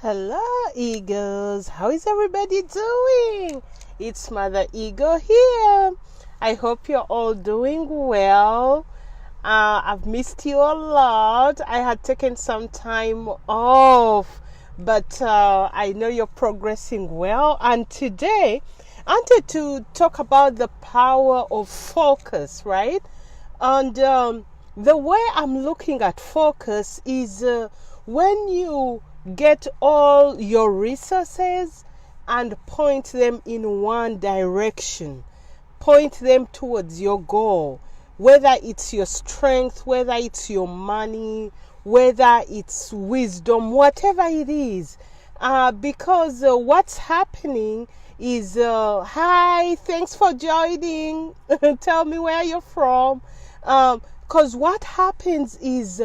Hello, Eagles. How is everybody doing? It's Mother Eagle here. I hope you're all doing well. I've missed you a lot. I had taken some time off, but I know you're progressing well. And today, I wanted to talk about the power of focus, right? And the way I'm looking at focus is when you get all your resources and point them in one direction. Point them towards your goal, whether it's your strength, whether it's your money, whether it's wisdom, whatever it is. Because what's happening is, hi, thanks for joining. Tell me where you're from. Because what happens is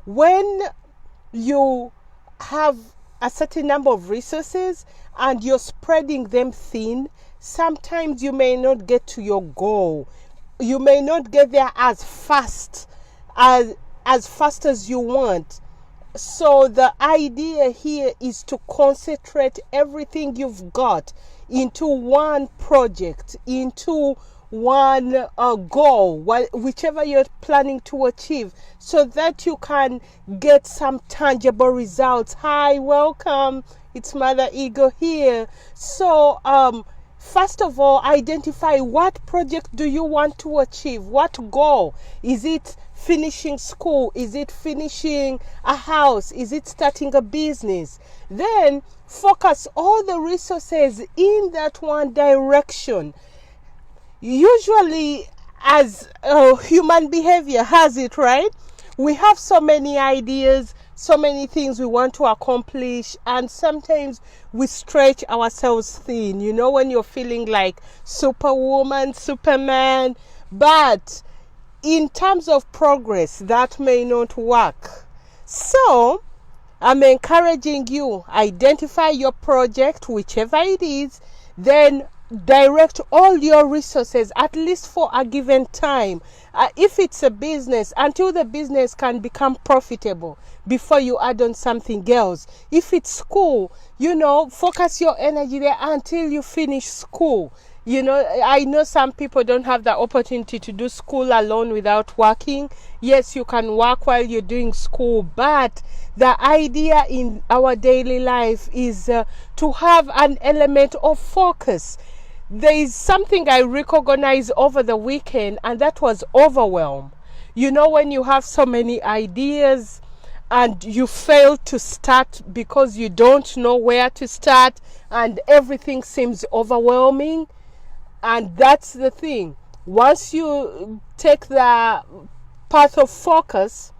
when you have a certain number of resources and you're spreading them thin, sometimes you may not get to your goal. You may not get there as fast as you want. So the idea here is to concentrate everything you've got into one project, into one goal, whichever you're planning to achieve, so that you can get some tangible results. Hi, welcome. It's Mother Eagle here. So first of all, identify what project do you want to achieve? What goal? Is it finishing school? Is it finishing a house? Is it starting a business? Then focus all the resources in that one direction. Usually, as human behavior has it, right? We have so many ideas, so many things we want to accomplish, and sometimes we stretch ourselves thin. You know, when you're feeling like Superwoman, Superman, but in terms of progress, that may not work. So, I'm encouraging you, identify your project, whichever it is, then direct all your resources, at least for a given time. If it's a business, until the business can become profitable before you add on something else. If it's school, focus your energy there until you finish school. I know some people don't have the opportunity to do school alone without working. Yes, you can work while you're doing school, but the idea in our daily life is to have an element of focus. There is something I recognized over the weekend, and that was overwhelm. When you have so many ideas and you fail to start because you don't know where to start and everything seems overwhelming. And that's the thing. Once you take the path of focus,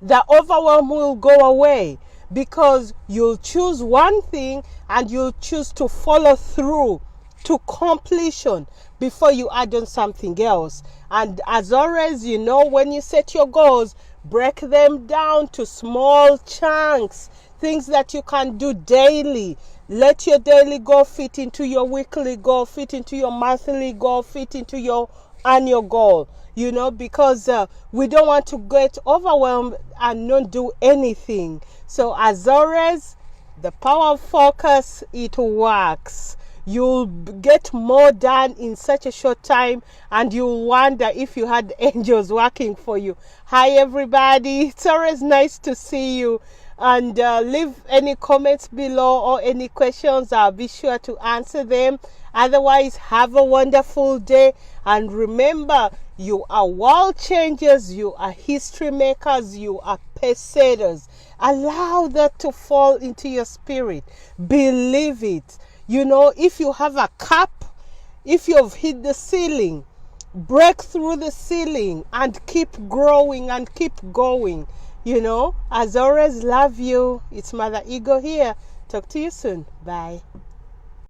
the overwhelm will go away, because you'll choose one thing and you'll choose to follow through to completion before you add on something else. And as always, when you set your goals, break them down to small chunks, things that you can do daily. Let your daily goal fit into your weekly goal, fit into your monthly goal, fit into your annual goal, because we don't want to get overwhelmed and not do anything. So as always, the power of focus, it works. You'll get more done in such a short time, and you'll wonder if you had angels working for you. Hi everybody, it's always nice to see you. And leave any comments below or any questions. I'll be sure to answer them. Otherwise, have a wonderful day. And remember, you are world changers, you are history makers, you are pace-setters. Allow that to fall into your spirit. Believe it. If you have a cup, if you've hit the ceiling, break through the ceiling and keep growing and keep going. As always, love you. It's Mother Eagle here. Talk to you soon. Bye.